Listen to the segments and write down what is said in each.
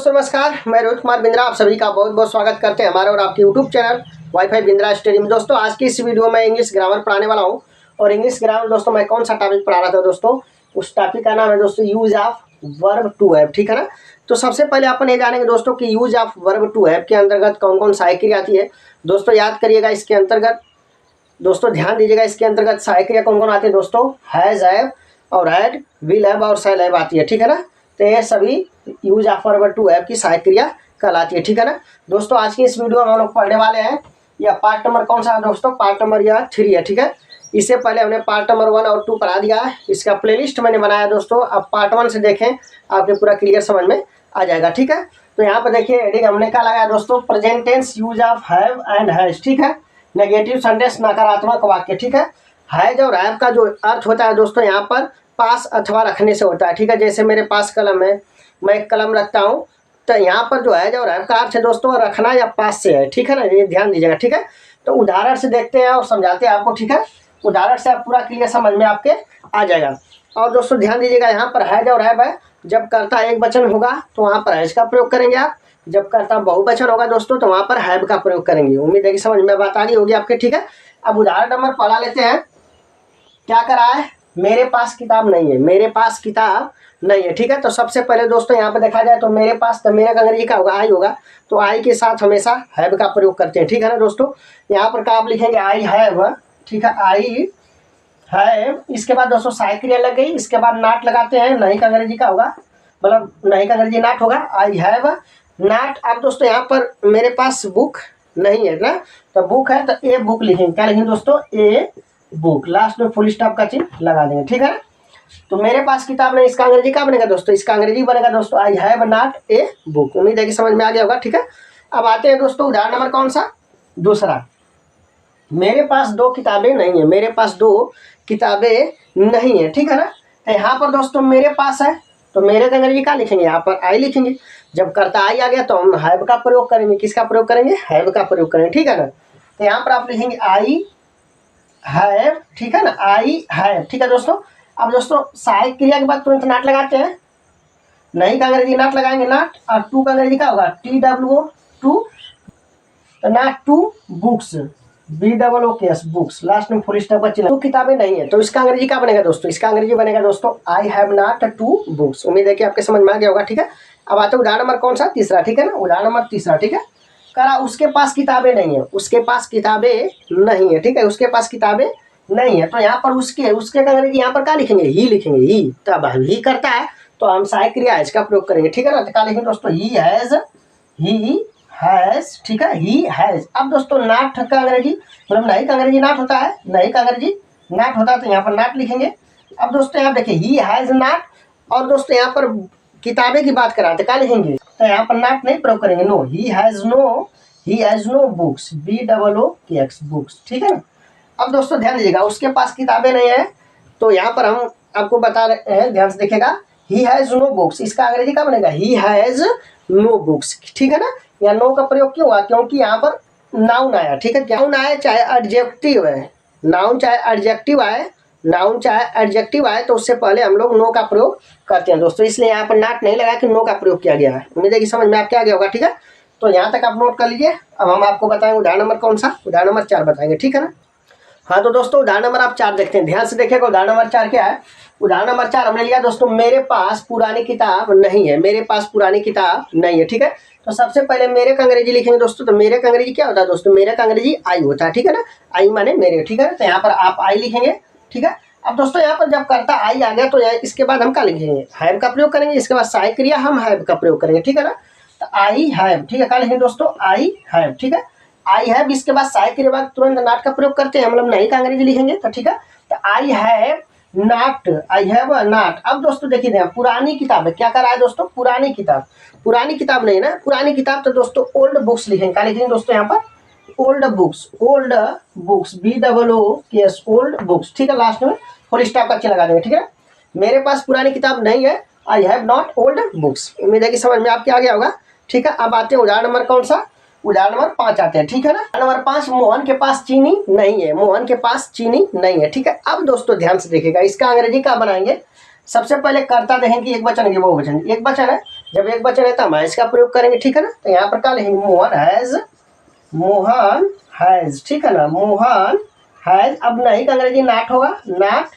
दोस्तों नमस्कार, मैं रोहित कुमार बिंद्रा आप सभी का बहुत बहुत स्वागत करते हैं हमारे और आपके YouTube channel wifi Bindra study में। दोस्तों आज की इस वीडियो में इंग्लिश ग्रामर पढ़ाने वाला हूं और इंग्लिश ग्रामर दोस्तों मैं कौन सा टॉपिक पढ़ा रहा था दोस्तों, उस टॉपिक का नाम है दोस्तों use of verb to have. ठीक है ना। तो सबसे पहले अपन ये जानेंगे दोस्तों कि use of verb to have के अंतर्गत कौन कौन सहायक क्रिया आती है। दोस्तों याद करिएगा इसके अंतर्गत, दोस्तों ध्यान दीजिएगा इसके अंतर्गत सहायक क्रिया कौन कौन आती है दोस्तों, हैज हैव और हैड विल हैव और शैल हैव आती है। ठीक है ना। तो ये सभी use of verb to have की सहायक क्रिया कहलाती है। ठीक है ना। दोस्तों आज की इस वीडियो में हम लोग पढ़ने वाले हैं यह पार्ट नंबर कौन सा है दोस्तों, पार्ट नंबर यह 3 है। ठीक है। इससे पहले हमने पार्ट नंबर 1 और 2 पढ़ा दिया है, इसका प्लेलिस्ट मैंने बनाया दोस्तों। अब पार्ट 1 से देखें आपके पूरा क्लियर समझ में आ जाएगा। ठीक है। तो यहाँ पर देखिए हेडिंग हमने क्या लगाया दोस्तों, present tense use of have and has. ठीक है। नेगेटिव सेंटेंस नकारात्मक वाक्य। ठीक है। हैज और हैव का जो अर्थ होता है दोस्तों यहाँ पर पास अथवा रखने से होता है। ठीक है। जैसे मेरे पास कलम है, मैं एक कलम रखता हूँ, तो यहाँ पर जो है जो हैव का अर्थ है दोस्तों रखना या पास से है। ठीक है ना, ये ध्यान दीजिएगा। ठीक है। तो उदाहरण से देखते हैं और समझाते हैं आपको। ठीक है। उदाहरण से आप पूरा क्लियर समझ में आपके आ जाएगा। और दोस्तों ध्यान दीजिएगा यहाँ पर हैज और हैव है, जब कर्ता एक वचन होगा तो वहाँ पर हैज का प्रयोग करेंगे आप, जब कर्ता बहुवचन होगा दोस्तों तो वहाँ पर हैव का प्रयोग करेंगे। उम्मीद है कि समझ में बात आ गई होगी आपके। ठीक है। अब उदाहरण नंबर पढ़ा लेते हैं। क्या करा है, मेरे पास किताब नहीं है, मेरे पास किताब नहीं है। ठीक है। तो सबसे पहले दोस्तों यहाँ पे देखा जाए तो मेरे पास, तो मेरे का अंग्रेजी का होगा आई होगा, तो आई के साथ हमेशा हैव का प्रयोग करते हैं। ठीक है ना दोस्तों। यहाँ पर क्या आप लिखेंगे आई हैव। ठीक है, आई हैव। इसके बाद दोस्तों सहायक क्रिया लग गई, इसके बाद नाट लगाते हैं, नहीं का अंग्रेजी का होगा, मतलब नहीं का अंग्रेजी नाट होगा, आई हैव नाट। अब दोस्तों यहाँ पर मेरे पास बुक नहीं है ना, तो बुक है तो ए बुक लिखेंगे। क्या लिखेंगे दोस्तों, ए बुक। लास्ट में फुल स्टॉप का चिन्ह लगा देंगे। ठीक है। तो मेरे पास किताब नहीं, इसका अंग्रेजी क्या बनेगा दोस्तों, इसका अंग्रेजी बनेगा दोस्तों I have not a book. उम्मीद है कि समझ में आ गया होगा। ठीक है। अब आते हैं दोस्तों उदाहरण नंबर कौन सा, दूसरा। मेरे पास 2 किताबें नहीं है, मेरे पास 2 किताबें नहीं है। ठीक है ना। यहाँ पर दोस्तों मेरे पास है तो मेरे का अंग्रेजी क्या लिखेंगे, यहाँ पर आई लिखेंगे। जब कर्ता आई आ गया तो हम हैव का प्रयोग करेंगे। किसका प्रयोग करेंगे, हैव का प्रयोग करेंगे। ठीक है ना। तो यहाँ पर आप लिखेंगे आई हैव। ठीक है ना, आई हैव। ठीक है दोस्तों। अब दोस्तों सहायक क्रिया के बाद तुरंत नाट लगाते हैं, नहीं का अंग्रेजी नाट लगाएंगे नाट, और टू का अंग्रेजी क्या होगा, TWO टू। तो not two books, BOOKS books. Last में फुल स्टॉप का चिन्ह। 2 किताबें नहीं है तो इसका अंग्रेजी क्या बनेगा दोस्तों, इसका अंग्रेजी बनेगा दोस्तों आई हैव नॉट 2 बुक्स। उम्मीद है कि आपके समझ में आ गया होगा। ठीक है। अब आते हैं उदाहरण नंबर कौन सा, तीसरा। ठीक है ना, उदाहरण नंबर तीसरा। ठीक है। करा उसके पास किताबें नहीं है, उसके पास किताबें नहीं है। ठीक है, उसके पास किताबें नहीं है। तो यहाँ पर उसके का अंग्रेजी यहाँ पर क्या लिखेंगे, ही लिखेंगे, ही। तब ही करता है तो हम सहायक क्रिया हैज का प्रयोग करेंगे। ठीक है ना। तो क्या लिखेंगे दोस्तों, ही हैज, ही हैज। ठीक है, ही हैज। अब दोस्तों नाट का अंग्रेजी, मतलब नहीं का अंग्रेजी नाट होता है, नहीं का अंग्रेजी नाट होता है तो यहाँ पर नाट लिखेंगे। अब दोस्तों यहाँ देखिए ही हैज नाट, और दोस्तों यहाँ पर किताबें की बात करा तो क्या लिखेंगे, तो यहाँ पर नाट नहीं प्रयोग करेंगे, no. He has no books, BOOKS books. ठीक है ना। अब दोस्तों ध्यान दीजिएगा, उसके पास किताबें नहीं है तो यहाँ पर हम आपको बता रहे हैं, ध्यान से देखिएगा, ही हैज नो बुक्स। इसका अंग्रेजी क्या बनेगा, ही हैज नो बुक्स। ठीक है ना। या नो का प्रयोग क्यों हुआ, क्योंकि यहाँ पर नाउन आया। ठीक है, नाउन आए चाहे एडजेक्टिव है, नाउन चाहे एडजेक्टिव आए, नाउन चाहे एडजेक्टिव आए तो उससे पहले हम लोग नो का प्रयोग करते हैं दोस्तों, इसलिए यहाँ पर नाट नहीं लगा कि नो का प्रयोग किया गया है। उम्मीद है कि समझ में आपके आ गया होगा। ठीक है। तो यहाँ तक आप नोट कर लीजिए। अब हम आपको बताएंगे उदाहरण नंबर कौन सा, उदाहरण नंबर 4 बताएंगे। ठीक है ना। हाँ तो दोस्तों उदाहरण नंबर आप 4 देखते हैं, ध्यान से देखिएगा। उदाहरण नंबर 4 क्या है, उदाहरण नंबर 4 हमने लिया दोस्तों, मेरे पास पुरानी किताब नहीं है, मेरे पास पुरानी किताब नहीं है। ठीक है। तो सबसे पहले मेरे का अंग्रेजी लिखेंगे दोस्तों, तो मेरे का अंग्रेजी क्या होता है दोस्तों, मेरे का अंग्रेजी आई होता है। ठीक है ना, आई माने मेरे। ठीक है। तो यहाँ पर आप आई लिखेंगे। ठीक है। अब दोस्तों यहाँ पर जब कर्ता आई आ गया तो इसके बाद हम क्या लिखेंगे, हैव का प्रयोग करेंगे। इसके बाद सहायक क्रिया हम हैव का प्रयोग करेंगे। ठीक है ना। तो आई हैव। ठीक है, क्या लिखेंगे दोस्तों, आई हैव। ठीक है, आई हैव। इसके बाद सहायक क्रिया बाद तुरंत नाट का प्रयोग करते हैं, मतलब नहीं का अंग्रेजी लिखेंगे। तो ठीक है, तो I have not, I have not. अब दोस्तों देखिए पुरानी किताब है, क्या कर रहा है दोस्तों, पुरानी किताब, पुरानी किताब नहीं ना, पुरानी किताब तो दोस्तों ओल्ड बुक्स लिखेंगे। क्या लिखेंगे दोस्तों यहाँ पर, old books, old books, BOOKS old books. ठीक है, लास्ट में फुल स्टॉप का चिन्ह लगा देंगे। ठीक है। मेरे पास पुरानी किताब नहीं है, I have not old books. उम्मीद है कि समझ में आपके आ गया होगा। ठीक है। अब आते हैं उदाहरण नंबर कौन सा, उदाहरण नंबर 5 आते हैं। ठीक है ना। नंबर 5, मोहन के पास चीनी नहीं है, मोहन के पास चीनी नहीं है। ठीक है। अब दोस्तों ध्यान से देखिएगा, इसका अंग्रेजी क्या बनाएंगे, सबसे पहले कर्ता देखें कि एक वचन है कि बहुवचन, एक वचन है जब एक वचन है तो हम हैज का प्रयोग करेंगे, ठीक है ना। तो यहाँ पर क्या लिखेंगे, मोहन हैज, ठीक है ना, मोहन हैज। अब नहीं का अंग्रेजी नाट होगा, नाट,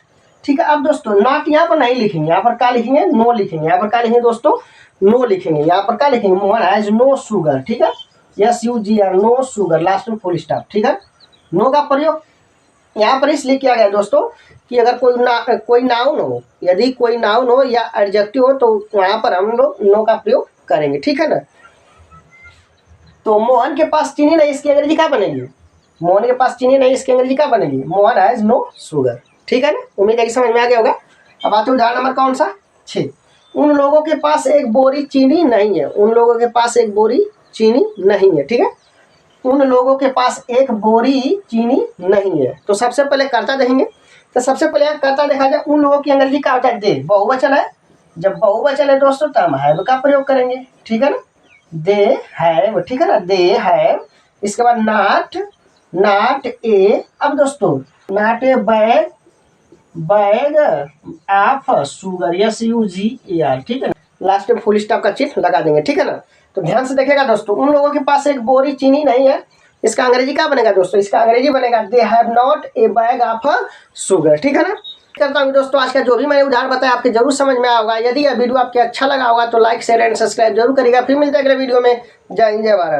ठीक है। अब दोस्तों नाट यहाँ पर नहीं लिखेंगे, यहाँ पर क्या लिखेंगे, नो लिखेंगे। यहाँ पर क्या लिखेंगे दोस्तों, नो लिखेंगे। यहाँ पर क्या लिखेंगे, मोहन हैज नो शुगर, ठीक है, SUGR, नो शुगर, लास्ट में फुल स्टॉप, ठीक है। नो का प्रयोग यहाँ पर इसलिए किया गया दोस्तों कि अगर कोई नाउन हो, यदि कोई नाउन हो या एडजेक्टिव हो तो वहाँ पर हम लोग नो का प्रयोग करेंगे, ठीक है ना। तो मोहन के पास चीनी नहीं, इसकी अंग्रेजी क्या बनेगी, मोहन के पास चीनी नहीं, इसकी अंग्रेजी क्या बनेगी, मोहन हैज नो शुगर, ठीक है ना। उम्मीद है कि समझ में आ गया होगा। अब आते हैं उदाहरण नंबर कौन सा, 6। उन लोगों के पास एक बोरी चीनी नहीं है, उन लोगों के पास एक बोरी चीनी नहीं है, ठीक है। उन लोगों के पास एक बोरी चीनी नहीं है। तो सबसे पहले कर्ता देखेंगे। तो सबसे पहले कर्ता देखा जाए, उन लोगों की अंग्रेजी क्या होता है, दे, बहुवचन है। जब बहुवचन है दोस्तों तो हम हैव का प्रयोग करेंगे, ठीक है ना, दे हैव, ठीक है ना, दे हैव। इसके बाद नाट ए, अब दोस्तों not a bag of sugar, SUGER, ठीक है ना, लास्ट में फुल स्टॉप का चिन्ह लगा देंगे, ठीक है ना। तो ध्यान से देखिएगा दोस्तों, उन लोगों के पास एक बोरी चीनी नहीं है, इसका अंग्रेजी क्या बनेगा दोस्तों, इसका अंग्रेजी बनेगा they have not a bag of sugar, ठीक है ना। करता हूँ दोस्तों आज का जो भी मैंने उदाहरण बताया आपके जरूर समझ में आया होगा। यदि यह वीडियो आपके अच्छा लगा होगा तो लाइक शेयर एंड सब्सक्राइब जरूर करिएगा। फिर मिलते हैं अगले वीडियो में। जय हिंद, जय भारत।